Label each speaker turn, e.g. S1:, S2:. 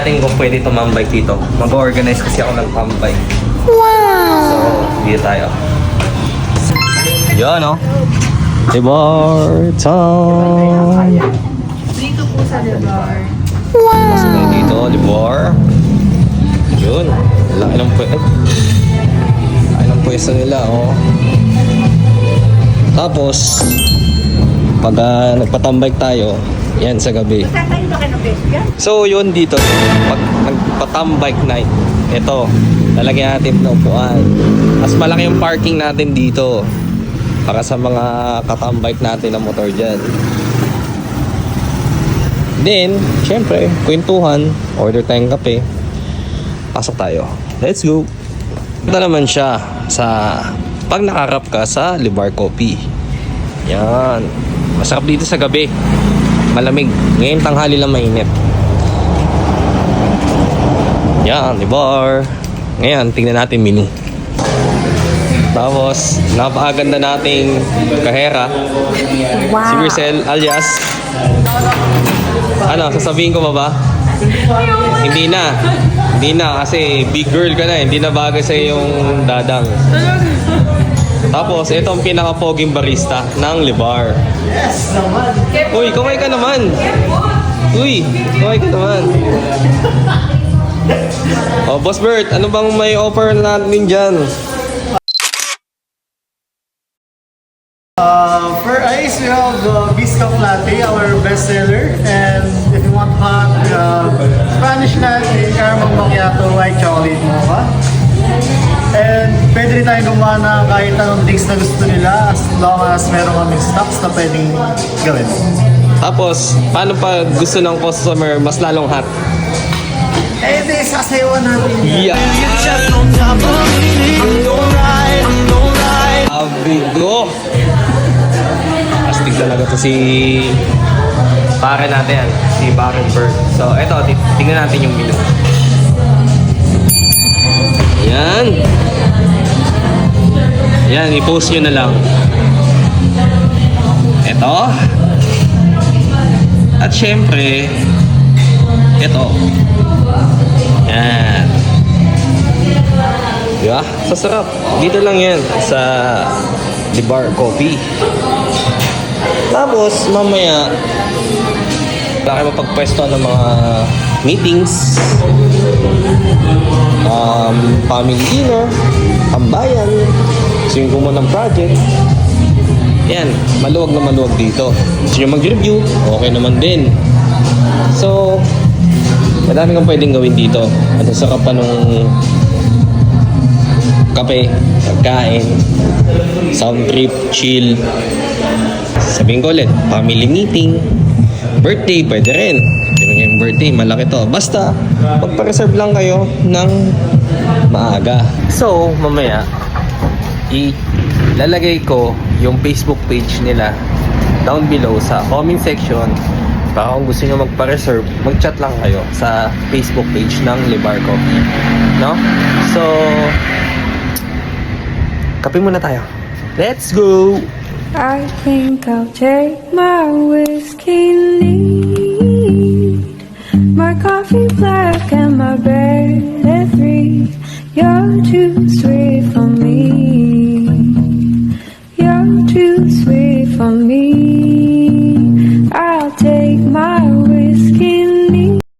S1: natin kung pwede tumambay dito. Mag-organize kasi ako ng tambay. Wow! So, dito tayo. Yan, no? Libar time!
S2: Dito po sa Libar.
S1: Wow! Dito, Libar. Yun. Laki ng pwesto nila, oh. Tapos, pag nagpatambay tayo, yan sa gabi. So, yun dito. Pag nagpatambay night, ito, lalagyan natin ng upuan. Mas malaki yung parking natin dito. Para sa mga katambay natin na motor dyan. Then, syempre, kwentuhan, order tayong kape. Pasok tayo. Let's go! Ito naman siya sa pag nakarap ka sa Libar Coffee. Yan. Masarap dito sa gabi. Malamig. Ngayon tanghali lang mainit. Yan, Libar. Ngayon, tingnan natin menu. Tapos, napakaganda nating kahera.
S2: Wow.
S1: Si Grisel alias. Ano, sasabihin ko ba? Hindi na. Hindi na kasi big girl ka na. Hindi na bagay sa yung dadang. Tapos, ito ang pinaka-poging barista ng Libar. Uy, kumay ka naman. Uy, kumay ka naman. Oh, Boss Bert, ano bang may offer natin dyan?
S3: For ice, we have Biscuit Latte, our best seller. And if you want hot, we have Spanish Latte, Caramel Macchiato, White Chocolate Mocha. And pwede rin tayo gumawa na kahit anong drinks na gusto nila as long as meron kaming stocks na pwedeng gawin.
S1: Tapos, paano pa gusto ng customer mas lalong hot?
S3: Eh, di, sasayawan natin.
S1: Yeah! Abigo! Astig talaga to si pare natin yan, si Baron Bird. So, eto, tingnan natin yung menu. Yan! Yan, i-post nyo na lang. Eto. At syempre, eto. Yan. Diba? Sasarap. Dito lang yan sa Libar Coffee. Tapos, mamaya, wala kayo mapagpwesto ng mga meetings, family dinner, tambayan, singko mo ng project. Yan, maluwag na maluwag dito. Gusto nyo mag-review, okay naman din. So, madami kang pwedeng gawin dito. At sarap pa nung kape, pagkain, sound trip, chill. Sabihin ko ulit, family meeting, birthday, pwede rin. Pero yung birthday, malaki to. Basta, magpa-reserve lang kayo ng maaga. So, mamaya, ilalagay ko yung Facebook page nila down below sa comment section. Baka kung gusto nyo magpa-reserve, mag-chat lang kayo sa Facebook page ng Libar Coffee. No? So, kape muna tayo. Let's go!
S4: I think I'll take my whiskey neat, my coffee black and my bed at 3. You're too sweet for me. You're too sweet for me.